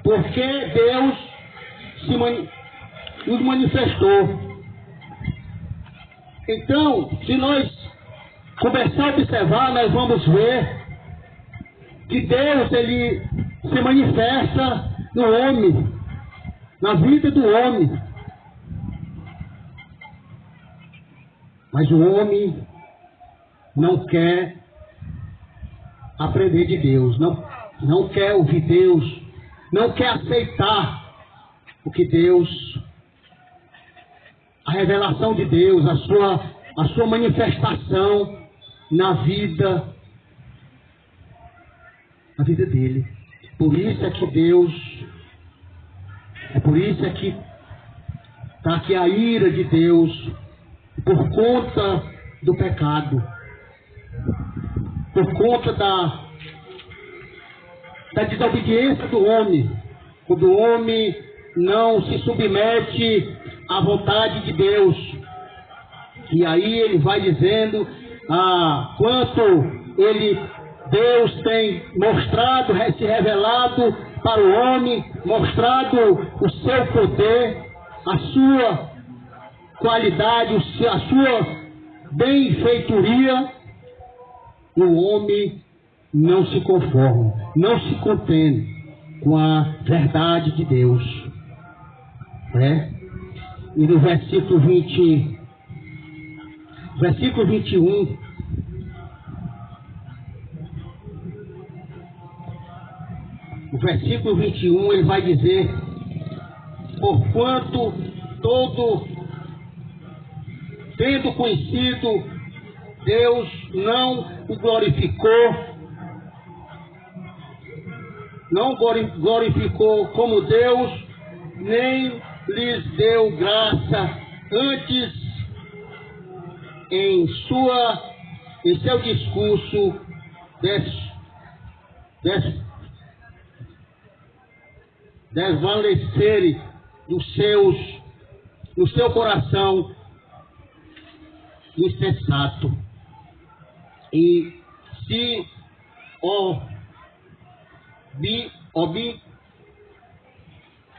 Porque Deus nos manifestou. Então, se nós começar a observar, nós vamos ver que Deus, ele se manifesta no homem, na vida do homem. Mas o homem não quer aprender de Deus, não quer ouvir Deus, não quer aceitar o que Deus, a revelação de Deus, a sua manifestação na vida dele. Por isso é que Deus, por isso é que está aqui a ira de Deus, por conta do pecado, por conta da desobediência do homem, quando o homem não se submete à vontade de Deus. E aí ele vai dizendo quanto Deus tem mostrado, se revelado para o homem, mostrado o seu poder, a sua qualidade, a sua benfeitoria. E o homem não se conforma, não se contém com a verdade de Deus. E no versículo 21, o versículo 21, ele vai dizer: porquanto tendo conhecido, Deus não o glorificou como Deus, nem lhes deu graça, antes em seu discurso desvanecerem no seu coração insensato, e se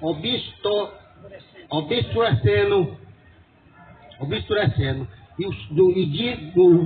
obscurecendo.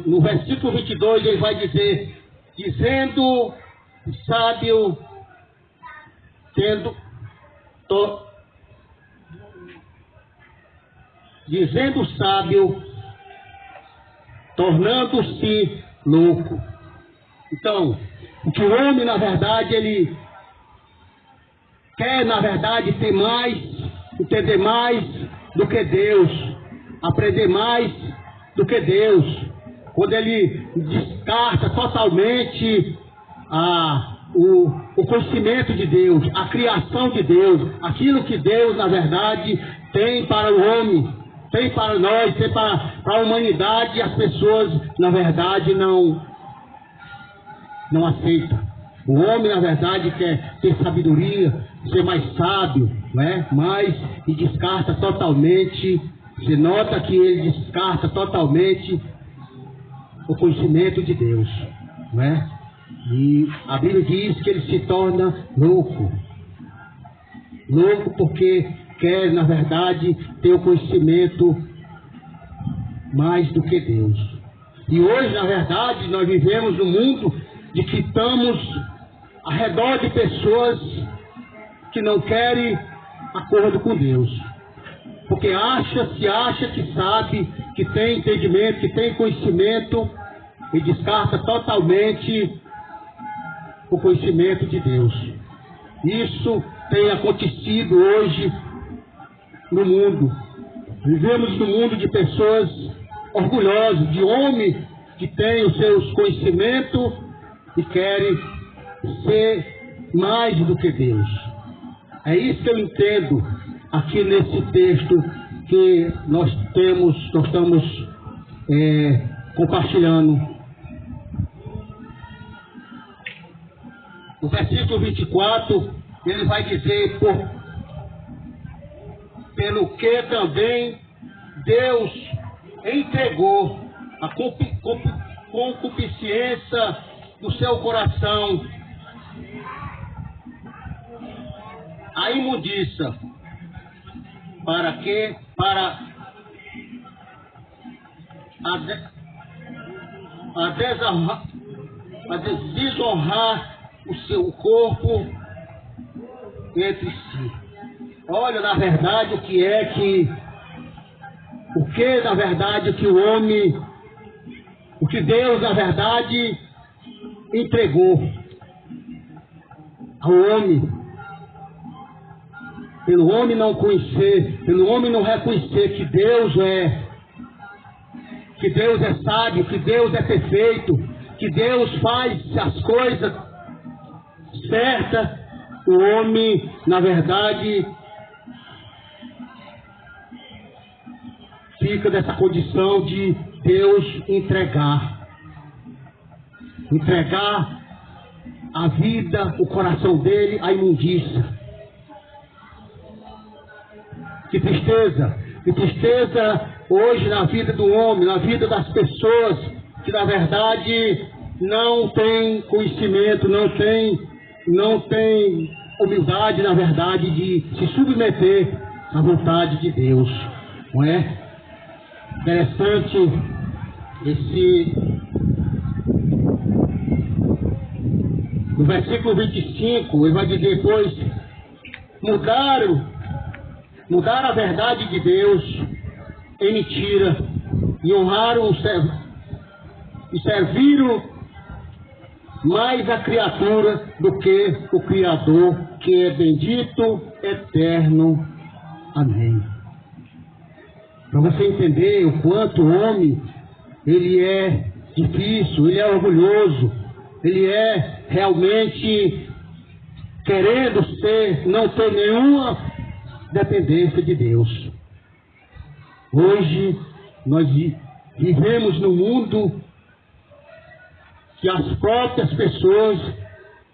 No versículo 22 ele vai dizer: dizendo sábio, tornando-se louco. Então, o que o homem, na verdade, ele quer, na verdade, ter mais, entender mais do que Deus, aprender mais do que Deus. Quando ele descarta totalmente o conhecimento de Deus, a criação de Deus, aquilo que Deus, na verdade, tem para o homem, tem para nós, tem para a humanidade, e as pessoas, na verdade, não aceitam. O homem, na verdade, quer ter sabedoria, ser mais sábio, e descarta totalmente. Se nota que ele descarta totalmente o conhecimento de Deus, E a Bíblia diz que ele se torna louco porque quer, na verdade, ter o conhecimento mais do que Deus. E hoje, na verdade, nós vivemos num mundo de que estamos ao redor de pessoas que não querem acordo com Deus, porque acha que sabe, que tem entendimento, que tem conhecimento, e descarta totalmente o conhecimento de Deus. Isso tem acontecido hoje no mundo. Vivemos num mundo de pessoas orgulhosas, de homens que têm os seus conhecimentos e querem ser mais do que Deus. É isso que eu entendo aqui nesse texto que nós estamos compartilhando. No versículo 24, ele vai dizer: pelo que também Deus entregou a concupiscência do seu coração a imundícia. Para quê? Para desonrar o seu corpo entre si. Olha, na verdade, o que na verdade, que o homem, o que Deus, na verdade, entregou ao homem, pelo homem não conhecer, pelo homem não reconhecer que Deus é sábio, que Deus é perfeito, que Deus faz as coisas certas, o homem, na verdade, fica nessa condição de Deus entregar a vida, o coração dele à imundícia. Que tristeza hoje na vida do homem, na vida das pessoas que na verdade não tem conhecimento, não tem humildade, na verdade, de se submeter à vontade de Deus, não é? Interessante no versículo 25, ele vai dizer: pois mudaram a verdade de Deus em mentira, e honraram e serviram mais a criatura do que o Criador, que é bendito, eterno. Amém. Para você entender o quanto o homem, ele é difícil, ele é orgulhoso, ele é realmente querendo não ter nenhuma dependência de Deus. Hoje nós vivemos num mundo que as próprias pessoas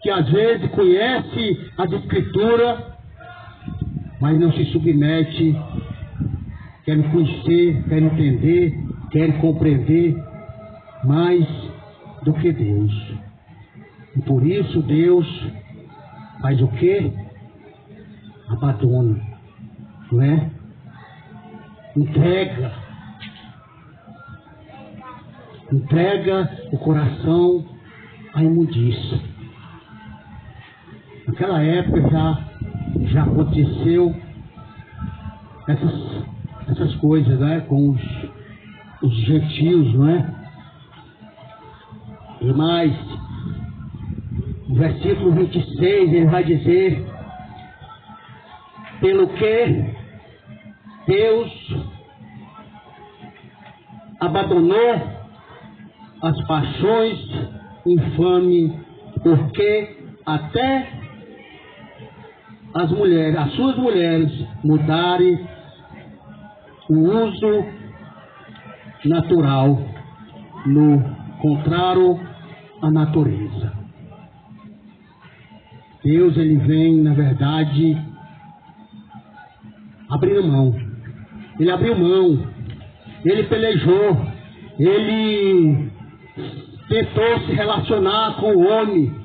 que às vezes conhecem as Escrituras, mas não se submete, querem conhecer, querem entender, querem compreender mais do que Deus. E por isso Deus faz o quê? Abandona, não é? Entrega o coração à imundícia. Naquela época já aconteceu essas coisas, né, com os gentios, não é? E mais, no versículo 26 ele vai dizer: pelo que Deus abandonou as paixões infames, porque até as suas mulheres mudarem o uso natural, no contrário à natureza. Deus, ele vem, na verdade, abrindo mão. Ele abriu mão, ele pelejou, ele tentou se relacionar com o homem,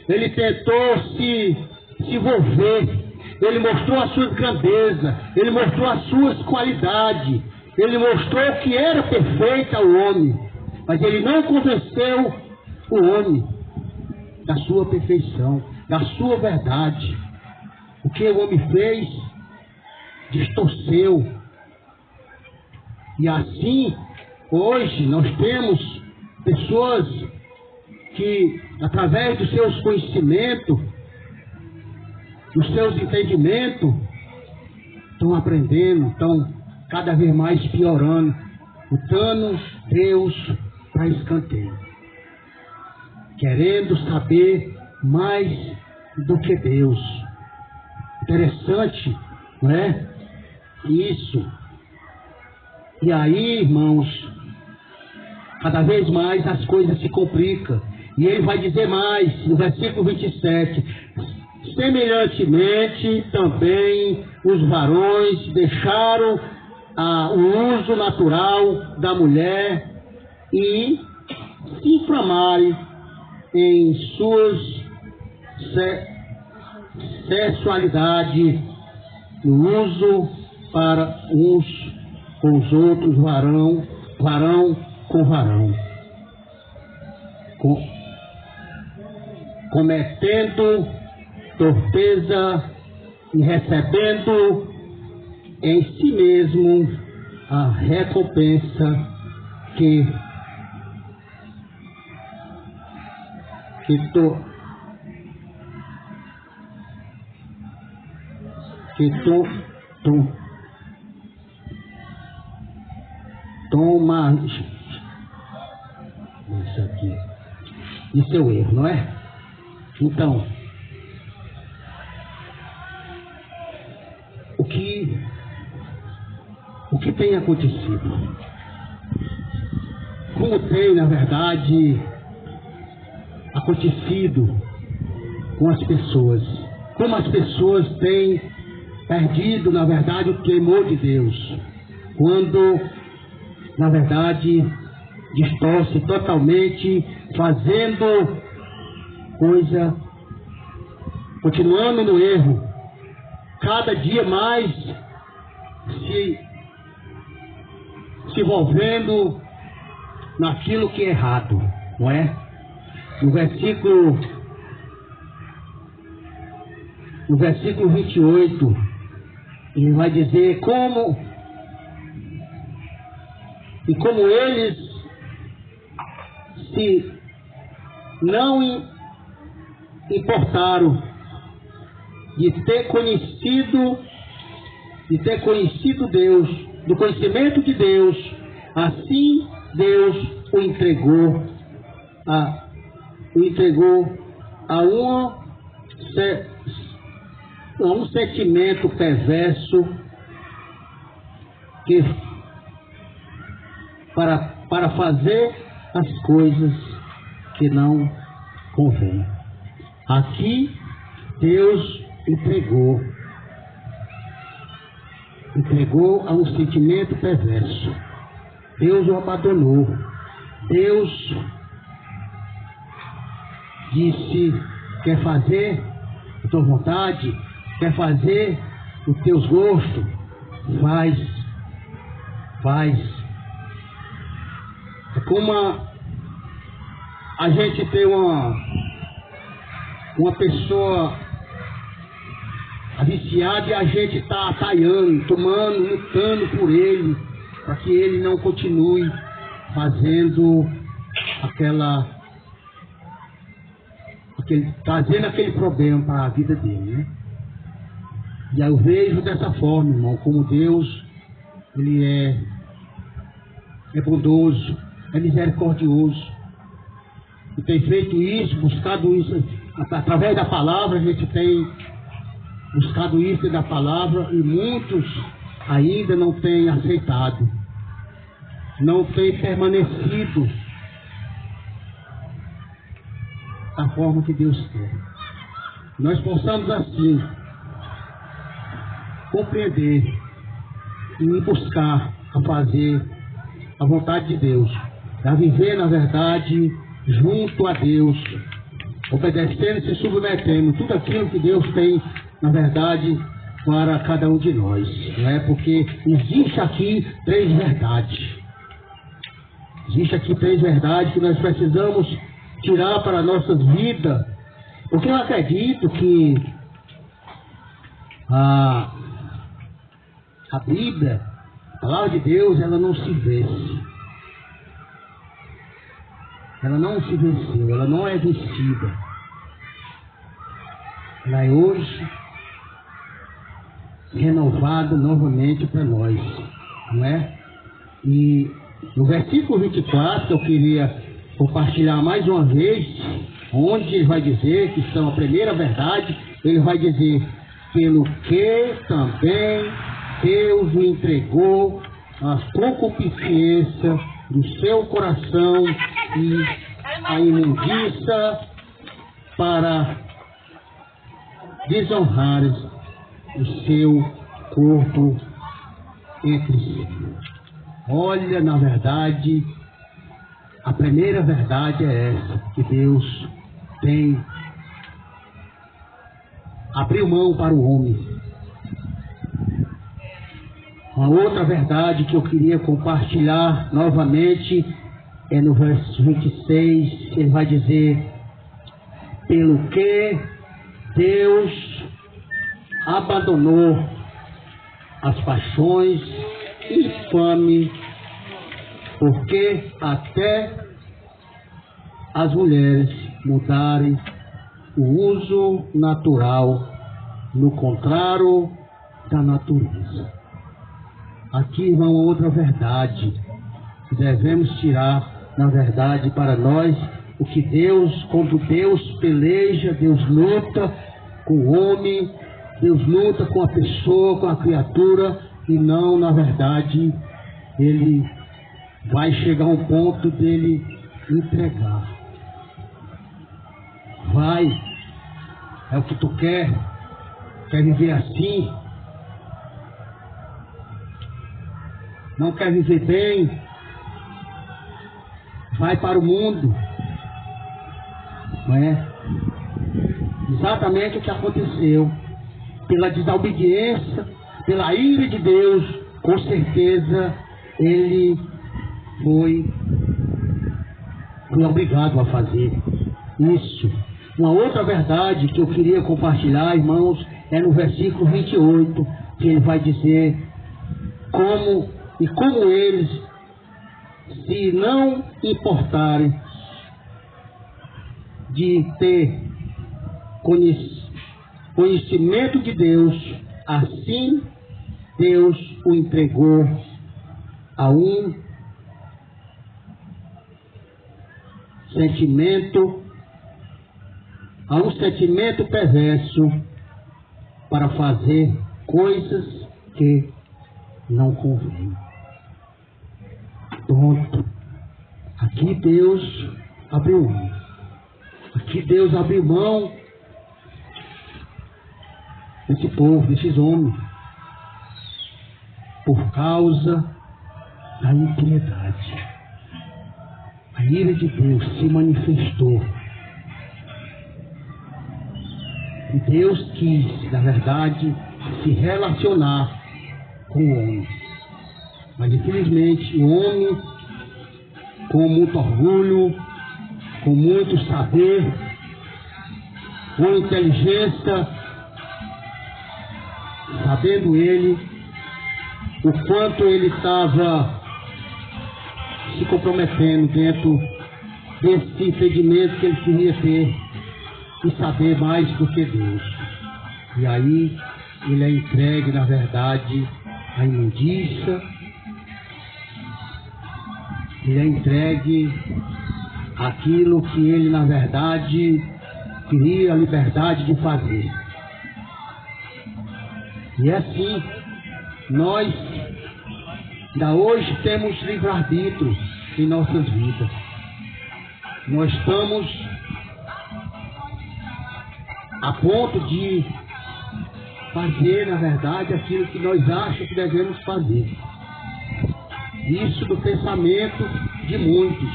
ele tentou se envolver, ele mostrou as suas grandezas, ele mostrou as suas qualidades, ele mostrou que era perfeito ao homem, mas ele não convenceu o homem da sua perfeição, da sua verdade. O que o homem fez? Distorceu. E assim, hoje nós temos pessoas que, através dos seus conhecimentos, dos seus entendimentos, estão aprendendo, estão cada vez mais piorando, botando Deus para escanteio, querendo saber mais do que Deus. Interessante, não é? Isso. E aí, irmãos, cada vez mais as coisas se complicam. E ele vai dizer mais, no versículo 27, semelhantemente também os varões deixaram o uso natural da mulher e se inflamarem em suas sexualidade, no uso para uns com os outros, varão com varão, cometendo torpeza e recebendo em si mesmo a recompensa que toma isso aqui. Isso é o erro, não é? Então, o que tem acontecido? Como tem, na verdade, acontecido com as pessoas? Como as pessoas têm perdido, na verdade, o temor de Deus? Quando, na verdade, distorce totalmente, fazendo coisa, continuando no erro, cada dia mais se envolvendo naquilo que é errado, não é? No versículo 28, ele vai dizer como eles se não importaram de ter conhecido Deus, do conhecimento de Deus, assim Deus o entregou a um sentimento perverso que para fazer as coisas que não convém. Aqui Deus entregou a um sentimento perverso. Deus o abandonou. Deus disse: quer fazer a tua vontade, quer fazer os teus gostos, faz. É como a gente tem uma pessoa viciada e a gente está atalhando, lutando por ele, para que ele não continue fazendo trazendo aquele problema para a vida dele, né? E aí eu vejo dessa forma, irmão, como Deus, ele é bondoso, é misericordioso, e tem feito isso, buscado isso, através da palavra. A gente tem buscado isso da palavra e muitos ainda não têm aceitado, não têm permanecido da forma que Deus quer. Nós possamos assim compreender e buscar a fazer a vontade de Deus, a viver na verdade junto a Deus, obedecendo e se submetendo tudo aquilo que Deus tem na verdade para cada um de nós, não é? Porque existe aqui três verdades. Existe aqui três verdades que nós precisamos tirar para a nossa vida, porque eu acredito que a Bíblia, a palavra de Deus, ela não se vence. Ela não se venceu, ela não é vencida. Ela é hoje renovada novamente para nós, não é? E no versículo 24, que eu queria compartilhar mais uma vez, onde ele vai dizer que são a primeira verdade, ele vai dizer: pelo que também Deus lhe entregou a concupiscência do seu coração e a imundícia para desonrar o seu corpo entre si. Olha, na verdade, a primeira verdade é essa, que Deus tem abriu mão para o homem. Uma outra verdade que eu queria compartilhar novamente é no verso 26, ele vai dizer: pelo que Deus abandonou as paixões infames, porque até as mulheres mudarem o uso natural, no contrário da natureza. Aqui, irmão, outra verdade que devemos tirar, na verdade, para nós, o que Deus, quando Deus peleja, Deus luta com o homem, Deus luta com a pessoa, com a criatura, e não, na verdade, Ele vai chegar a um ponto dele entregar. Vai, é o que tu quer viver assim, não quer viver bem, vai para o mundo, não é? Exatamente o que aconteceu, pela desobediência, pela ira de Deus, com certeza ele foi obrigado a fazer isso. Uma outra verdade que eu queria compartilhar, irmãos, é no versículo 28, que ele vai dizer como eles se não importarem de ter conhecimento de Deus, assim Deus o entregou a um sentimento perverso para fazer coisas que não convêm. Pronto. Aqui Deus abriu mão. Aqui Deus abriu mão desse povo, desses homens, por causa da impiedade. A ira de Deus se manifestou. E Deus quis, na verdade, se relacionar com o homem. Mas infelizmente o homem, com muito orgulho, com muito saber, com inteligência, sabendo ele o quanto ele estava se comprometendo dentro desse impedimento que ele queria ter e saber mais do que Deus. E aí ele é entregue, na verdade, à imundícia, ele é entregue àquilo que ele, na verdade, queria a liberdade de fazer. E assim, nós ainda hoje temos livre-arbítrio em nossas vidas. Nós estamos a ponto de fazer, na verdade, aquilo que nós achamos que devemos fazer. Isso do pensamento de muitos.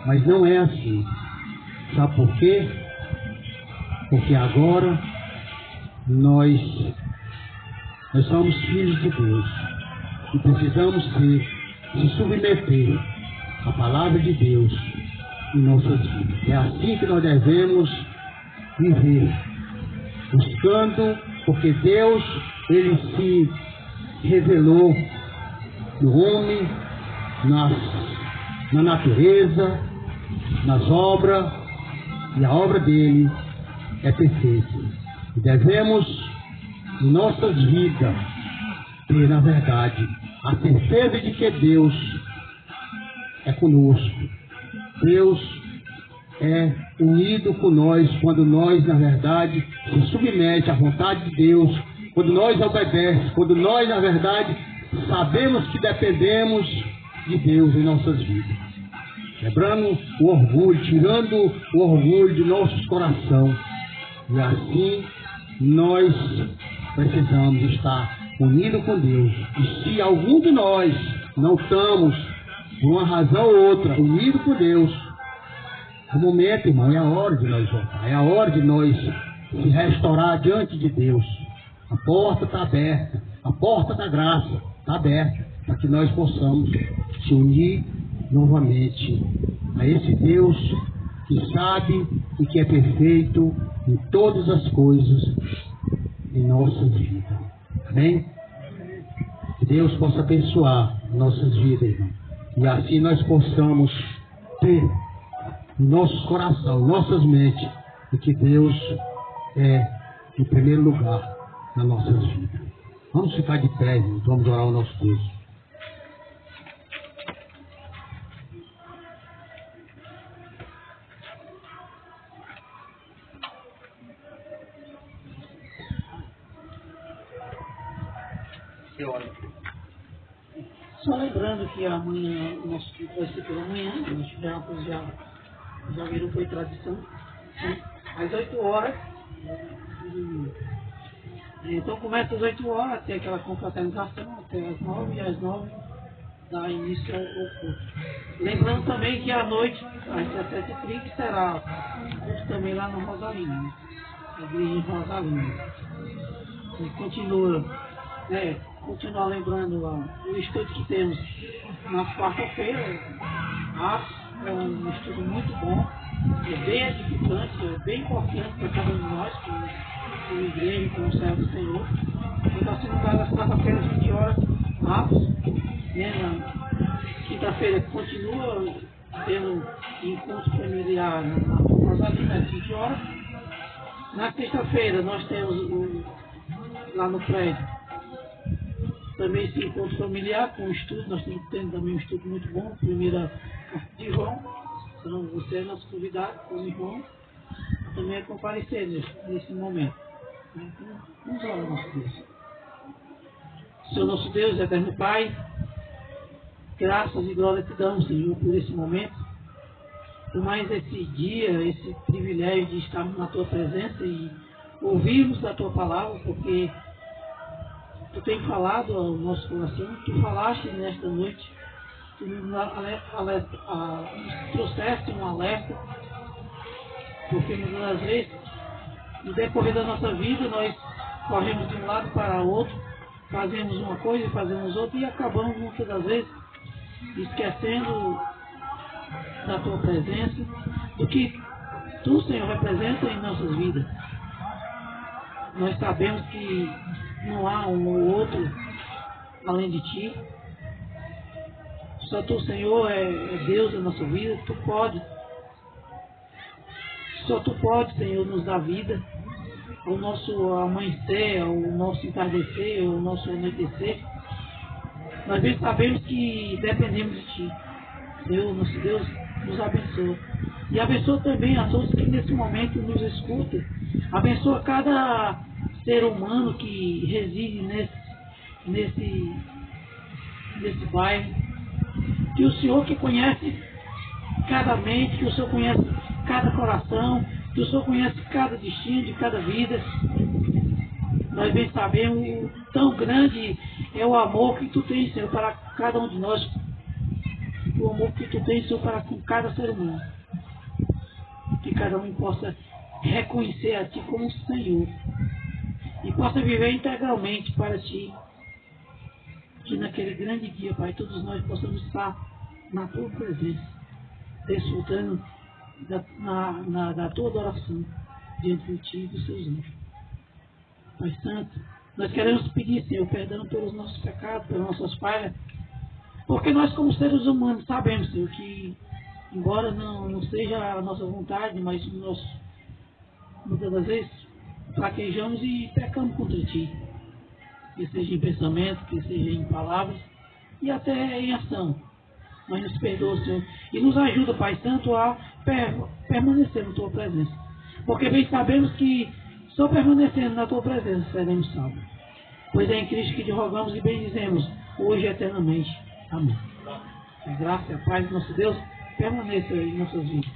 Mas não é assim. Sabe por quê? Porque agora nós somos filhos de Deus e precisamos se submeter à palavra de Deus em nossas vidas. É assim que nós devemos viver, buscando, porque Deus, ele se revelou no homem, na natureza, nas obras, e a obra dele é perfeita. E devemos, em nossas vidas, ter, na verdade, a certeza de que Deus é conosco. Deus é unido com nós quando nós, na verdade, se submete à vontade de Deus, quando nós obedecemos, quando nós, na verdade, sabemos que dependemos de Deus em nossas vidas. Quebrando o orgulho, tirando o orgulho de nossos corações. E assim nós precisamos estar unidos com Deus. E se algum de nós não estamos, por uma razão ou outra, unidos com Deus, no momento, irmão, é a hora de nós voltar, é a hora de nós se restaurar diante de Deus. A porta está aberta, a porta da graça está aberta, para que nós possamos se unir novamente a esse Deus que sabe e que é perfeito em todas as coisas em nossa vida. Amém? Que Deus possa abençoar nossas vidas, irmão. E assim nós possamos ter em nossos corações, em nossas mentes, o que Deus é em primeiro lugar nas nossas vidas. Vamos ficar de pé, irmão. Vamos orar ao nosso Deus. Só lembrando que amanhã, o nosso culto vai ser pela manhã, já viram, foi tradição, né? Às 8 horas. Então começa às 8 horas, tem aquela confraternização até às 9, e às 9 dá início ao culto. Lembrando também que à noite, às 17h30, será culto também lá no Rosalina, né? A igreja em Rosalina. E continuar lembrando o estudo que temos na quarta-feira. É um estudo muito bom, é bem edificante, é bem importante para cada um de nós, como igreja, como servo do Senhor. Então está sendo dado às quarta-feira, às 20 horas, na quinta-feira continua tendo encontro familiar na Rosalina, às 20 horas. Na sexta-feira nós temos lá no prédio também esse encontro familiar com o estudo. Nós estamos tendo também um estudo muito bom, primeira carta de João. Então você é nosso convidado, como irmão, também a comparecer nesse momento. Então, vamos orar ao nosso Deus. Senhor nosso Deus, eterno Pai, graças e glória te damos, Senhor, por esse momento, por mais esse dia, esse privilégio de estarmos na Tua presença e ouvirmos da Tua palavra, porque Tu tem falado ao nosso coração, Tu falaste nesta noite, Tu nos trouxeste um alerta, porque muitas vezes, no decorrer da nossa vida, nós corremos de um lado para o outro, fazemos uma coisa e fazemos outra, e acabamos muitas das vezes esquecendo da Tua presença, do que Tu, Senhor, representa em nossas vidas. Nós sabemos que não há um ou outro além de Ti. Só Tu, Senhor, é Deus da nossa vida. Tu pode. Só Tu pode, Senhor, nos dar vida ao nosso amanhecer, ao nosso entardecer, ao nosso anoitecer. Nós bem sabemos que dependemos de Ti. Senhor, nosso Deus, nos abençoa. E abençoa também a todos que nesse momento nos escutam. Abençoa cada ser humano que reside nesse bairro. Que o Senhor que conhece cada mente, que o Senhor conhece cada coração, que o Senhor conhece cada destino de cada vida. Nós bem sabemos o tão grande é o amor que Tu tens, Senhor, para cada um de nós. O amor que Tu tens, Senhor, para com cada ser humano. Que cada um possa reconhecer a Ti como Senhor e possa viver integralmente para Ti. Que naquele grande dia, Pai, todos nós possamos estar na Tua presença, desfrutando da Tua adoração diante de Ti e dos Seus anjos. Pai Santo, nós queremos pedir, Senhor, perdão pelos nossos pecados, pelas nossas falhas, porque nós, como seres humanos, sabemos, Senhor, que embora não seja a nossa vontade, mas nós muitas das vezes fraquejamos e pecamos contra Ti, que seja em pensamento, que seja em palavras e até em ação. Mas nos perdoa, Senhor, e nos ajuda, Pai Santo, a permanecer na Tua presença, porque bem sabemos que só permanecendo na Tua presença seremos salvos. Pois é em Cristo que te rogamos e bendizemos hoje e eternamente. Amém. A graça e a paz do nosso Deus permaneça em nossas vidas.